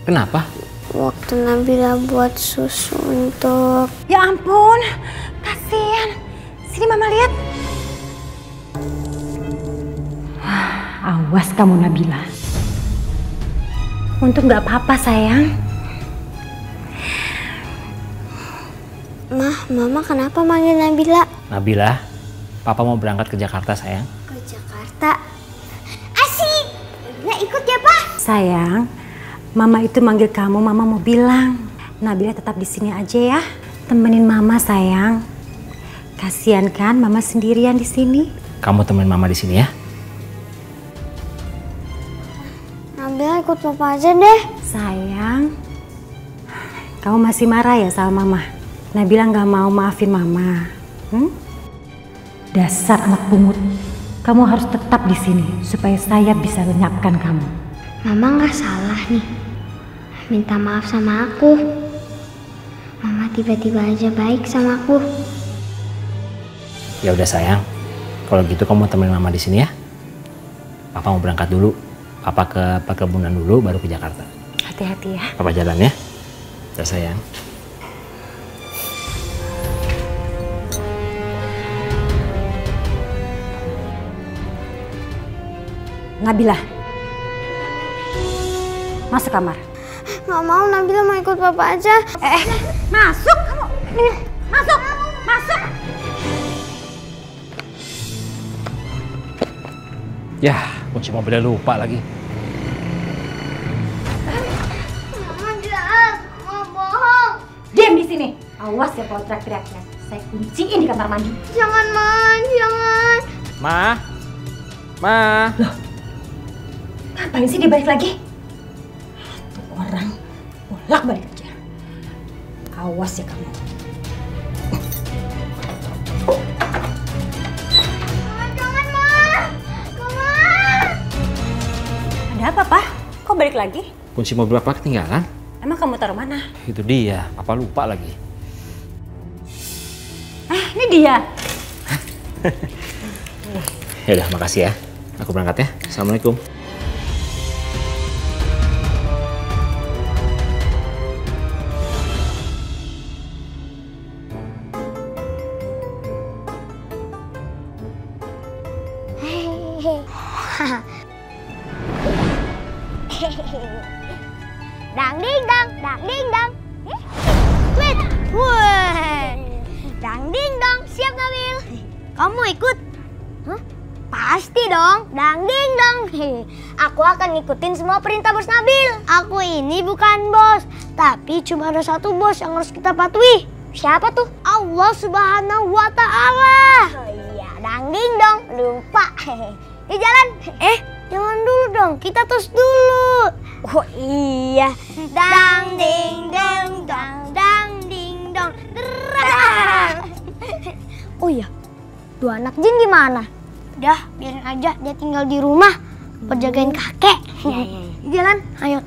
Speaker 11: Kenapa?
Speaker 1: Waktu Nabila buat susu untuk...
Speaker 7: Ya ampun, kasihan. Sini Mama lihat. Awas kamu, Nabila. Untung nggak apa-apa, sayang.
Speaker 1: Mama kenapa manggil Nabila?
Speaker 11: Nabila, Papa mau berangkat ke Jakarta, sayang.
Speaker 1: Ke Jakarta? Asik! Nggak ikut ya, Pak?
Speaker 7: Sayang, Mama itu manggil kamu, Mama mau bilang Nabila tetap di sini aja ya. Temenin Mama, sayang. Kasian kan Mama sendirian di sini.
Speaker 11: Kamu temenin Mama di sini ya.
Speaker 1: Nabila ikut Papa aja deh.
Speaker 7: Sayang, kamu masih marah ya sama Mama? Nabila nggak mau maafin Mama. Dasar anak pungut. Kamu harus tetap di sini supaya saya bisa lenyapkan kamu.
Speaker 1: Mama nggak salah nih. Minta maaf sama aku. Mama tiba-tiba aja baik sama aku.
Speaker 11: Ya udah sayang. Kalau gitu kamu temenin Mama di sini ya. Papa mau berangkat dulu. Papa ke perkebunan dulu baru ke Jakarta.
Speaker 7: Hati-hati ya.
Speaker 11: Papa jalan ya. Ya sayang.
Speaker 7: Nabila, masuk kamar.
Speaker 1: Nggak mau, Nabila mau ikut Papa aja.
Speaker 7: Masuk kamu. Nih, masuk, masuk.
Speaker 11: Ya, kunci mobilnya lupa lagi.
Speaker 1: Mama jahat, mau bohong.
Speaker 7: Diam di sini. Awas ya kalau teriak-teriaknya. Saya kunciin di kamar mandi.
Speaker 1: Jangan, Ma, jangan.
Speaker 11: Ma.
Speaker 7: Loh, ngapain sih dia balik lagi? Tuh orang bolak-balik aja. Awas ya kamu.
Speaker 1: Jangan, Ma. Mama.
Speaker 7: Ada apa, Pak? balik lagi?
Speaker 11: Kunci mobil Papa ketinggalan.
Speaker 7: Emang kamu taruh mana?
Speaker 11: Itu dia, Papa lupa lagi.
Speaker 7: Ini dia.
Speaker 11: Ya udah, makasih ya. Aku berangkat ya. Assalamualaikum.
Speaker 1: Dang ding dang, dang ding dang. Wait, wah. Dang ding dong, siap Nabil. Kamu ikut? Hah? Pasti dong, dang ding dong. Aku akan ngikutin semua perintah Bos Nabil. Aku ini bukan bos, tapi cuma ada satu bos yang harus kita patuhi. Siapa tuh? Allah Subhanahu wa Ta'ala. Oh iya, dang ding dong, lupa. Yuk jalan. Jangan dulu dong, kita tos dulu. Oh iya. Dang ding dong, dang ding dong. Oh iya, dua anak jin gimana? Udah, biarin aja dia tinggal di rumah buat jagain kakek. Jalan, ayo.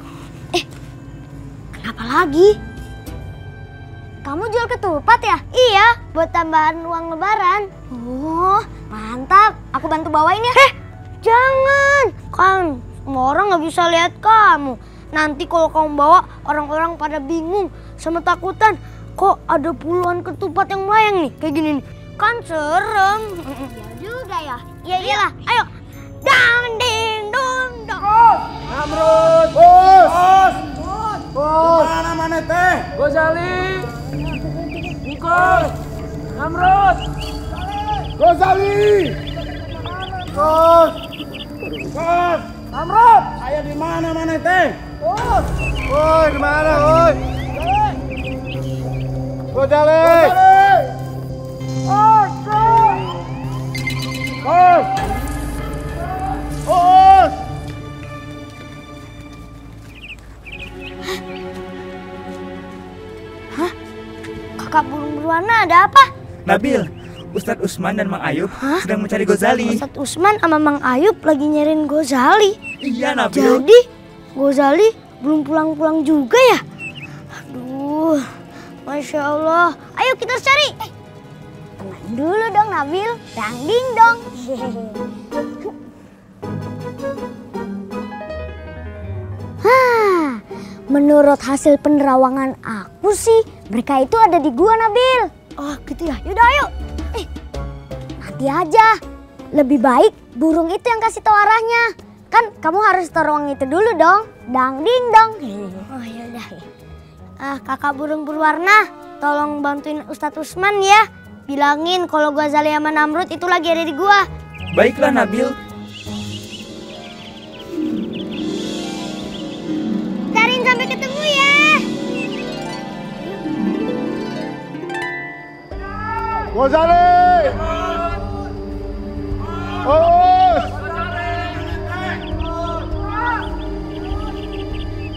Speaker 1: Kenapa lagi? Kamu jual ketupat ya? Iya, buat tambahan uang lebaran. Oh, mantap. Aku bantu bawain ya. Jangan, kan semua orang nggak bisa lihat kamu. Nanti kalau kamu bawa, orang-orang pada bingung sama takutan. Kok ada puluhan ketupat yang melayang nih, kayak gini nih. Kan serem. Iya juga ya. Iya iyalah, ayo. Dang ding dong dong.
Speaker 12: Amrut. Bos. Bos. Mana teh? Gozali. Bungkus. Amrut. Gozali. Bos. Bos. Amrut. Saya di mana teh? Bos. Woi, di mana, woi? Gozali. Bos. Bos. Bos.
Speaker 1: Hah? Kakak burung berwarna ada apa?
Speaker 13: Nabil, Ustadz Usman dan Mang Ayub sedang mencari Gozali.
Speaker 1: Ustadz Usman sama Mang Ayub lagi nyariin Gozali.
Speaker 13: Iya, Nabil.
Speaker 1: Jadi Gozali belum pulang-pulang juga ya? Aduh, Masya Allah. Ayo kita harus cari. Tenang dulu dong Nabil. Dang ding dong. Menurut hasil penerawangan aku sih, mereka itu ada di gua Nabil. Oh gitu ya, yaudah ayo. Nanti aja. Lebih baik burung itu yang kasih tahu arahnya. Kan kamu harus taruh ruang itu dulu dong. Dang ding dong. Oh yaudah. Kakak burung berwarna, tolong bantuin Ustadz Usman ya. Bilangin kalau Gozali sama Namrud itu lagi ada di gua.
Speaker 13: Baiklah Nabil.
Speaker 1: Cariin sampai ketemu ya.
Speaker 12: Gozali.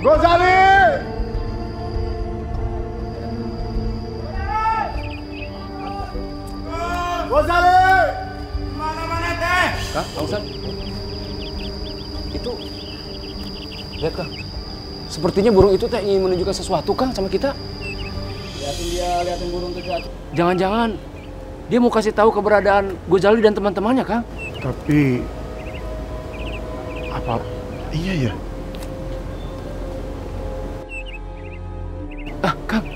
Speaker 12: Gozali. Gozali. Mana teh?
Speaker 6: Kang Ustad. Itu lihat Kang. Sepertinya burung itu teh ingin menunjukkan sesuatu Kang sama kita.
Speaker 12: Liatin burung itu.
Speaker 6: Jangan-jangan dia mau kasih tahu keberadaan Gozali dan teman-temannya Kang.
Speaker 5: Tapi apa iya ya?
Speaker 6: Kang.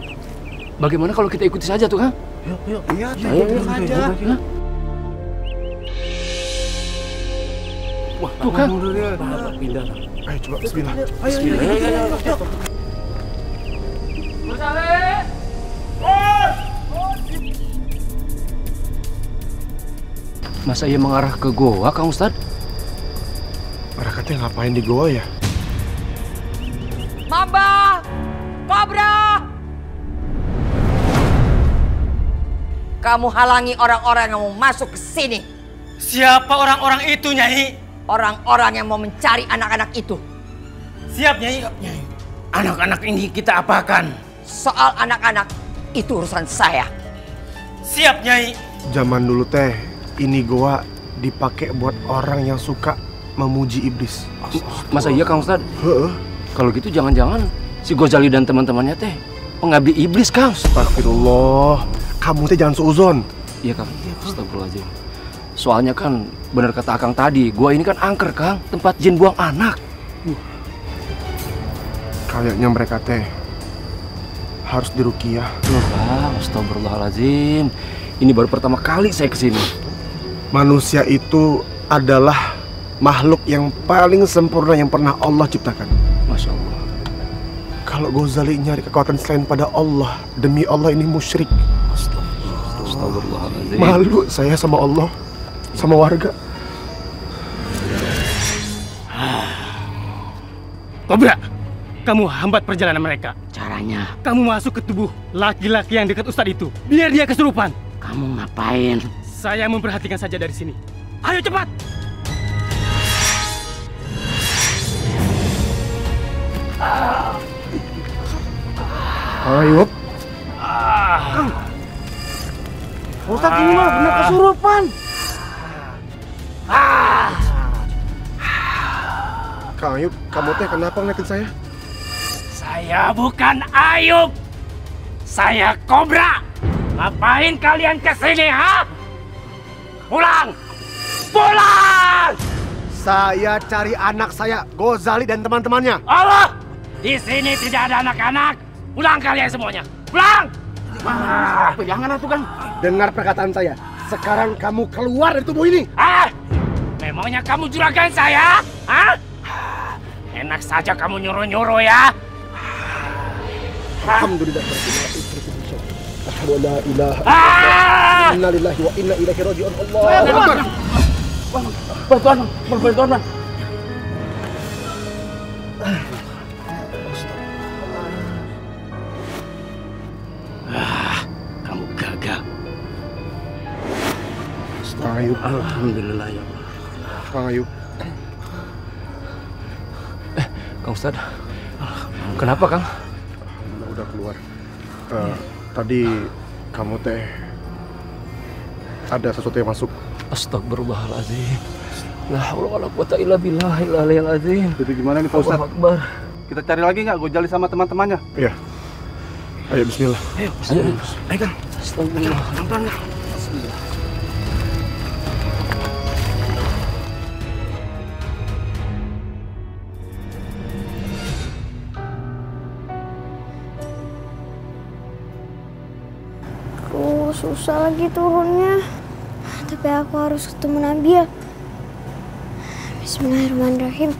Speaker 6: Bagaimana kalau kita ikuti saja tuh Kang?
Speaker 5: Yuk. Iya,
Speaker 6: Ayo
Speaker 5: saja.
Speaker 6: Wah, tuh Kang.
Speaker 5: Pindah. Ayo coba bismillah.
Speaker 12: Ayo. Gozali.
Speaker 6: Masa ia mengarah ke goa, Kang Ustad?
Speaker 5: Mereka teh ngapain di goa ya?
Speaker 3: Mamba! Kobra! Kamu halangi orang-orang yang mau masuk ke sini.
Speaker 12: Siapa orang-orang itu, Nyai?
Speaker 3: Orang-orang yang mau mencari anak-anak itu.
Speaker 12: Siap, Nyai. Anak-anak ini kita apakan?
Speaker 3: Soal anak-anak, itu urusan saya.
Speaker 12: Siap, Nyai.
Speaker 5: Zaman dulu teh, ini goa dipakai buat orang yang suka memuji iblis.
Speaker 6: Masa iya Kang Ustad?
Speaker 5: Heeh.
Speaker 6: Kalau gitu jangan-jangan si Ghazali dan teman-temannya teh pengabdi iblis, Kang.
Speaker 5: Astagfirullah. Kamu teh jangan suuzon.
Speaker 6: Iya, Kang. Astagfirullahaladzim. Soalnya kan benar kata Akang tadi, gua ini kan angker, Kang, tempat jin buang anak.
Speaker 5: Kayaknya mereka teh harus diruqyah.
Speaker 6: Kang, astagfirullahaladzim. Ini baru pertama kali saya kesini.
Speaker 5: Manusia itu adalah makhluk yang paling sempurna yang pernah Allah ciptakan.
Speaker 6: Masya Allah.
Speaker 5: Kalau Ghazali nyari kekuatan selain pada Allah, demi Allah ini musyrik.
Speaker 6: Astagfirullahaladzim.
Speaker 5: Malu saya sama Allah, sama warga.
Speaker 12: Kobra, kamu hambat perjalanan mereka.
Speaker 8: Caranya?
Speaker 12: Kamu masuk ke tubuh laki-laki yang dekat Ustadz itu. Biar dia kesurupan.
Speaker 8: Kamu ngapain?
Speaker 12: Saya memperhatikan saja dari sini. Ayo cepat!
Speaker 5: Ayo.
Speaker 12: Kang, Ustadz ini mah benar kesurupan.
Speaker 5: Kang Ayub, kamu teh kenapa ngeliatin saya?
Speaker 12: Saya bukan Ayub. Saya Kobra. Ngapain kalian kesini, ha? Pulang! Pulang!
Speaker 5: Saya cari anak saya, Ghazali dan teman-temannya.
Speaker 12: Allah! Di sini tidak ada anak-anak. Pulang kalian semuanya. Pulang!
Speaker 5: Jangan atuh, Kang. Dengar perkataan saya. Sekarang kamu keluar dari tubuh ini.
Speaker 12: Memangnya kamu juragan saya? Hah? Enak saja kamu nyuruh-nyuruh ya.
Speaker 5: Alhamdulillah. Asyhadu an la ilaha illallah. Inna lillahi wa inna ilaihi raji'un. Allahu Akbar.
Speaker 8: Bantuan, Bang. Kamu gagal.
Speaker 5: Kang Ayub.
Speaker 8: Alhamdulillah ya Allah.
Speaker 5: Kang Ayub.
Speaker 6: Kang Ustad, kenapa, Kang?
Speaker 5: Udah keluar. Tadi kamu teh ada sesuatu yang masuk.
Speaker 6: Astagfirullahaladzim. La haula wala quwata illa billahil aliyyil azim.
Speaker 14: Jadi gimana nih Pak Ustadz?
Speaker 6: Akbar.
Speaker 14: Kita cari lagi nggak Ghazali sama teman-temannya?
Speaker 5: Iya. Ayo bismillah.
Speaker 6: Ayo, Kang. Astagfirullah. Pelan-pelan. Bismillah.
Speaker 1: Susah lagi turunnya. Tapi aku harus ketemu Nabil. Bismillahirrahmanirrahim.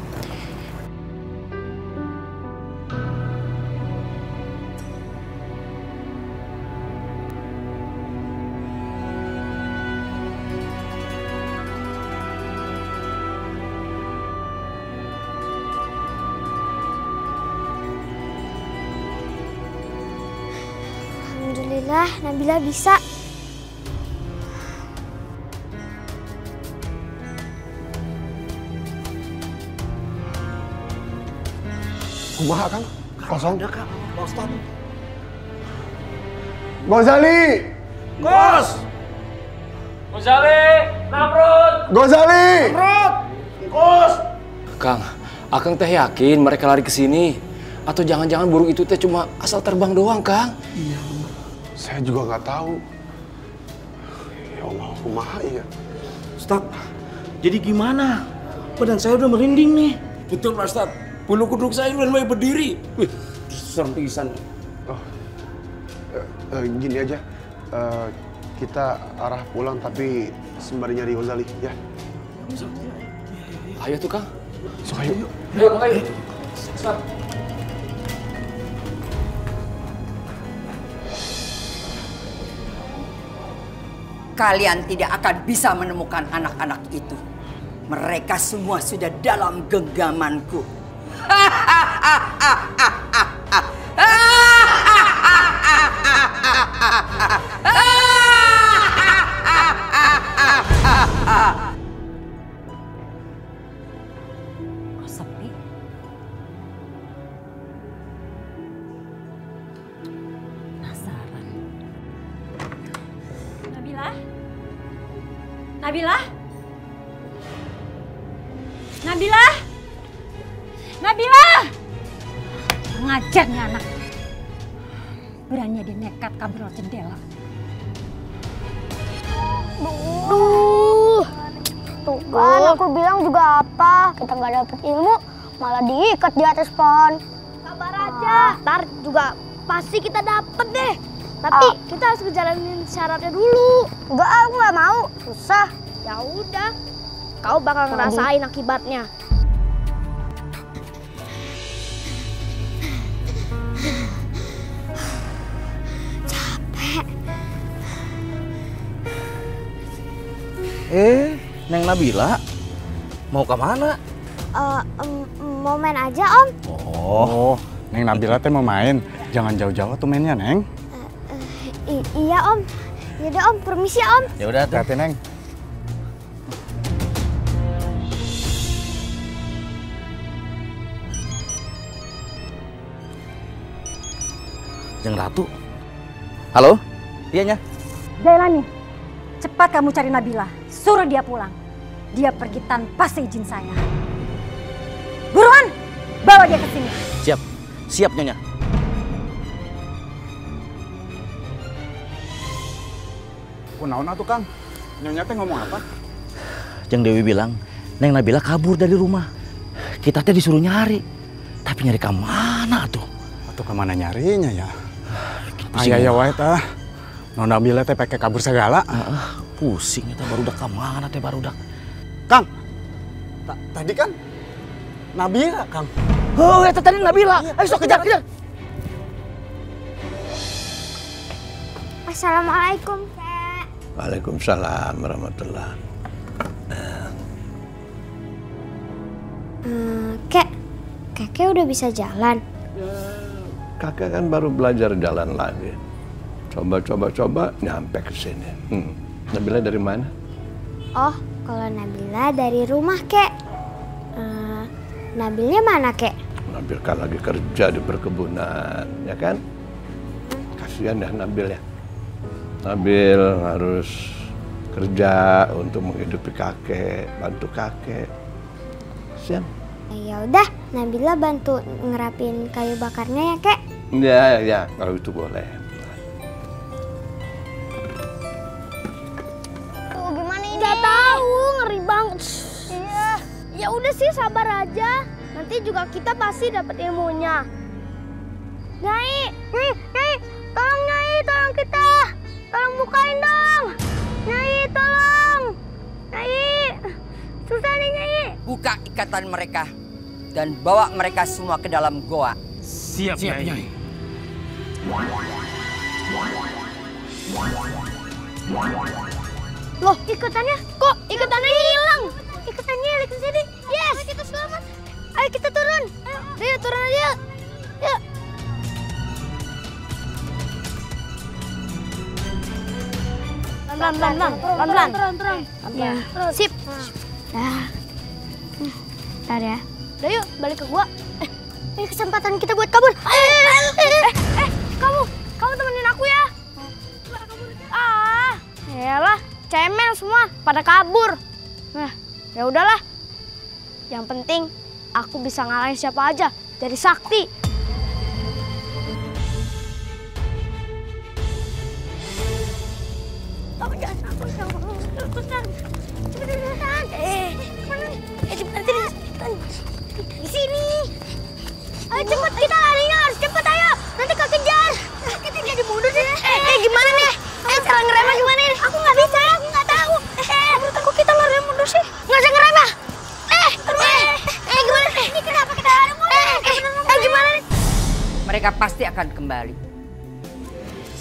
Speaker 1: Alhamdulillah, Nabila bisa.
Speaker 5: Kumaha, Kang? Kosong.
Speaker 8: Ada, Kang. Pak Ustadz.
Speaker 5: Ghazali!
Speaker 12: Bos! Ghazali! Namrud!
Speaker 5: Ghazali!
Speaker 12: Namrud! Bos!
Speaker 6: Kang, Akang teh yakin mereka lari ke sini? Atau jangan-jangan burung itu teh cuma asal terbang doang, Kang?
Speaker 5: Iya, saya juga nggak tahu. Ya Allah, kumaha ya?
Speaker 12: Ustaz, jadi gimana? Badan saya udah merinding nih.
Speaker 8: Betul, Pak Ustadz. Bulu kuduk saya udah mulai berdiri. Wih, serem pisan.
Speaker 5: Gini aja, kita arah pulang tapi sembari nyari Ghazali, ya?
Speaker 6: Ayo tuh, Kang.
Speaker 5: So, ayo.
Speaker 6: Ayo.
Speaker 3: Kalian tidak akan bisa menemukan anak-anak itu. Mereka semua sudah dalam genggamanku.
Speaker 7: Kok sepi? Penasaran. Nabila? Nabila? Nabila? Nabila! kurang ajarnya anak. Berani dia nekat kabur lewat jendela.
Speaker 1: Duh. Tuh kan aku bilang juga apa? Kita nggak dapet ilmu, malah diikat di atas pohon. Sabar aja. Ntar juga pasti kita dapet deh. Tapi kita harus ngejalanin syaratnya dulu. Enggak, aku nggak mau. Susah. Ya udah. Kau bakal ngerasain akibatnya. Capek.
Speaker 8: Neng Nabila, mau ke mana?
Speaker 1: Mau main aja, Om.
Speaker 9: Oh, Neng Nabila teh mau main. Jangan jauh-jauh tuh mainnya, Neng.
Speaker 1: Iya, Om. Yaudah, Om. Permisi, Om.
Speaker 8: Ya udah,
Speaker 9: hati-hati, Neng.
Speaker 8: Jeng Ratu. Halo? Iya, Nya.
Speaker 7: Jailani, cepat kamu cari Nabila. Suruh dia pulang. Dia pergi tanpa seizin saya. Buruan, bawa dia ke sini.
Speaker 8: Siap. Siap, Nyonya.
Speaker 9: Kunaon atuh, Kang? Nyonya teh ngomong apa?
Speaker 8: Jeng Dewi bilang, Neng Nabila kabur dari rumah. Kita teh disuruh nyari. Tapi nyari ke mana tuh?
Speaker 9: Atau kemana nyarinya ya? Ayah wae tah. Nona Nabila teh pakai kabur segala.
Speaker 8: Pusing eta barudak ka mana teh barudak.
Speaker 9: Kang. Tadi kan Nabila, Kang.
Speaker 8: Oh, eta tadi Nabila. Ayo sok kejar.
Speaker 1: Assalamualaikum, Kek.
Speaker 4: Waalaikumsalam warahmatullahi.
Speaker 1: Kakek udah bisa jalan.
Speaker 4: Kakek kan baru belajar jalan lagi. Coba nyampe ke sini. Nabila dari mana?
Speaker 1: Oh, kalau Nabila dari rumah, Kek. Nabilnya mana, Kek?
Speaker 4: Nabil kan lagi kerja di perkebunan, ya kan? Kasihan ya Nabil ya. Nabil harus kerja untuk menghidupi kakek, bantu kakek. Kasihan.
Speaker 1: Ya udah, Nabila bantu ngerapin kayu bakarnya ya, Kek.
Speaker 4: Ya, kalau itu boleh.
Speaker 1: Tuh, gimana ini? Nggak tahu, ngeri banget. Iya. Ya udah sih, sabar aja. Nanti juga kita pasti dapat ilmunya. Nyai, tolong Nyai, tolong kita. Tolong bukain dong. Nyai, tolong. Nyai, susah nih Nyai.
Speaker 3: Buka ikatan mereka dan bawa mereka semua ke dalam goa.
Speaker 12: Siap, Nyai.
Speaker 1: Loh, ikatannya? Kok ikatannya hilang? Ikatannya di sini. Yes. Ayo kita selamat. Ayo kita turun. Ayo turun aja. Yuk. Pelan-pelan. Ya. Sip. Dah. Ntar ya. Udah yuk, balik ke gua. Ini kesempatan kita buat kabur. Kamu temenin aku ya. Yalah, cemel semua pada kabur. Nah, ya udahlah. Yang penting aku bisa ngalahin siapa aja dari Sakti. Kamu jangan takut, cepetan. Cepetan. Di sini. Ayo cepet, kita larinya harus cepet, ayo. Nanti kekejar. Kita jadi mundur sih. Gimana nih? Cara ngeremnya gimana nih? Aku nggak bisa, aku nggak tahu. Kok kita lari mundur sih? Nggak bisa ngerem ya? Gimana nih? Ini kenapa kita lari mundur? Gimana nih?
Speaker 3: Mereka pasti akan kembali.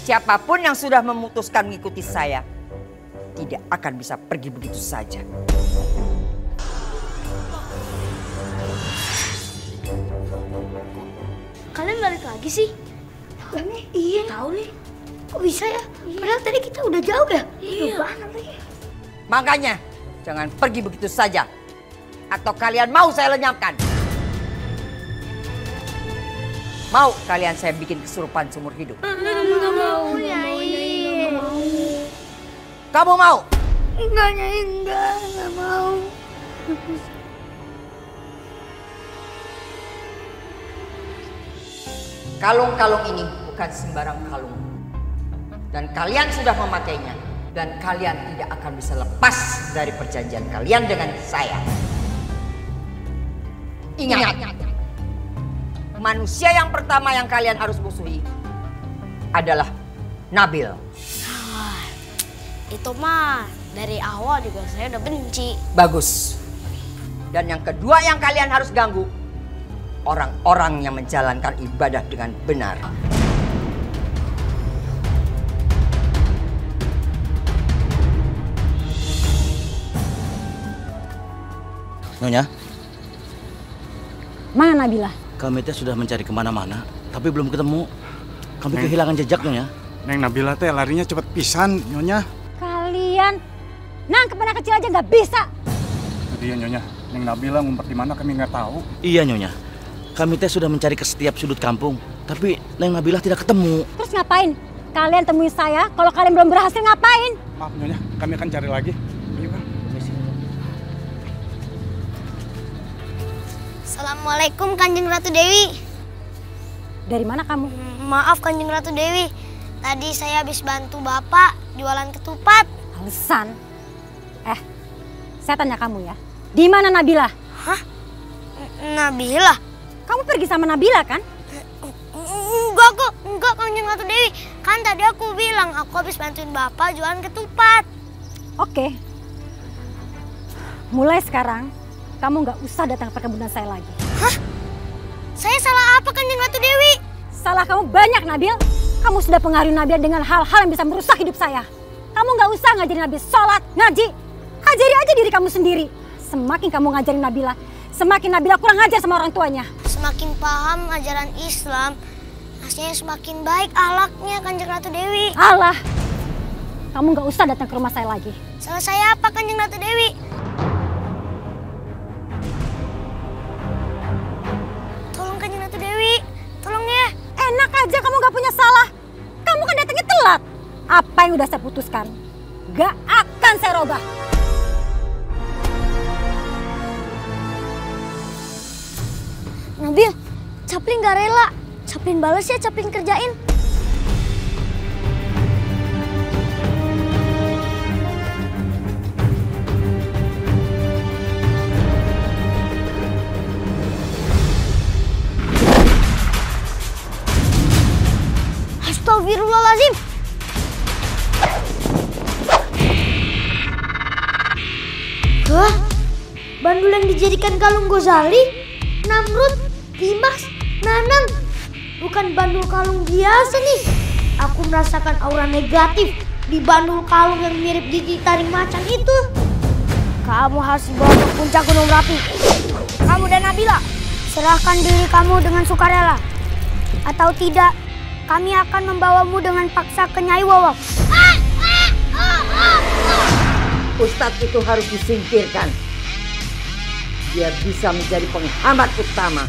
Speaker 3: Siapapun yang sudah memutuskan mengikuti saya tidak akan bisa pergi begitu saja.
Speaker 1: Kalian balik lagi sih? Iya. Tahu nih. Kok bisa ya? Padahal tadi kita udah jauh ya. Iya.
Speaker 3: Makanya jangan pergi begitu saja. Atau kalian mau saya lenyapkan? Mau kalian saya bikin kesurupan seumur hidup?
Speaker 1: Nggak mau, Nyai.
Speaker 3: Kamu mau?
Speaker 1: Enggak, Nyai, enggak mau.
Speaker 3: Kalung-kalung ini bukan sembarang kalung. Dan kalian sudah memakainya. Dan kalian tidak akan bisa lepas dari perjanjian kalian dengan saya. Ingat, manusia yang pertama yang kalian harus musuhi adalah Nabil.
Speaker 2: Itu mah dari awal juga saya udah benci.
Speaker 3: Bagus. Dan yang kedua yang kalian harus ganggu, orang-orang yang menjalankan ibadah dengan benar.
Speaker 8: Nyonya,
Speaker 7: mana Nabila?
Speaker 8: kami teh sudah mencari kemana-mana, tapi belum ketemu. Kami kehilangan jejak, Nyonya.
Speaker 9: Neng Nabila teh larinya cepet pisan, Nyonya.
Speaker 7: Kalian nangkep anak kecil aja nggak bisa.
Speaker 9: Iya, Nyonya. Neng Nabila ngumpet di mana kami nggak tahu.
Speaker 8: Iya, Nyonya. Kami teh sudah mencari ke setiap sudut kampung, tapi Neng Nabila tidak ketemu.
Speaker 7: Terus ngapain? Kalian temui saya, kalau kalian belum berhasil ngapain?
Speaker 9: Maaf, Nyonya. Kami akan cari lagi. Ayo, Kang.
Speaker 1: Assalamualaikum Kanjeng Ratu Dewi.
Speaker 7: Dari mana kamu?
Speaker 1: Maaf Kanjeng Ratu Dewi. Tadi saya habis bantu Bapak jualan ketupat.
Speaker 7: Alasan? Saya tanya kamu ya. Di mana Nabila?
Speaker 1: Hah? Nabila?
Speaker 7: Kamu pergi sama Nabila kan?
Speaker 1: Enggak Kanjeng Ratu Dewi. Kan tadi aku bilang aku habis bantuin Bapak jualan ketupat.
Speaker 7: Oke. Mulai sekarang kamu nggak usah datang ke perkebunan saya lagi.
Speaker 1: Hah? Saya salah apa Kanjeng Ratu Dewi?
Speaker 7: Salah kamu banyak, Nabil. Kamu sudah pengaruhi Nabil dengan hal-hal yang bisa merusak hidup saya. Kamu nggak usah ngajarin Nabil sholat, ngaji. Ajari aja diri kamu sendiri. Semakin kamu ngajarin Nabila, semakin Nabila kurang ajar sama orang tuanya.
Speaker 1: Semakin paham ajaran Islam, hasilnya semakin baik akhlaknya Kanjeng Ratu Dewi.
Speaker 7: Allah, kamu nggak usah datang ke rumah saya lagi.
Speaker 1: Salah saya apa Kanjeng Ratu Dewi? Tolong Kanjeng Ratu Dewi, tolong ya.
Speaker 7: Enak aja kamu nggak punya salah. Kamu kan datangnya telat. Apa yang udah saya putuskan, gak akan saya robah.
Speaker 1: Nabil, Caplin gak rela. Caplin balas ya, Caplin kerjain. Astagfirullahaladzim. Hah? Bandul yang dijadikan kalung Gozali? Namrud, Dimas, Nanang. Bukan bandul kalung biasa nih. Aku merasakan aura negatif di bandul kalung yang mirip gigi taring macan itu. Kamu harus dibawa ke puncak Gunung Merapi. Kamu dan Nabila, serahkan diri kamu dengan sukarela. Atau tidak, kami akan membawamu dengan paksa ke Nyai Wawak.
Speaker 3: Ustadz itu harus disingkirkan. Dia bisa menjadi penghambat utama.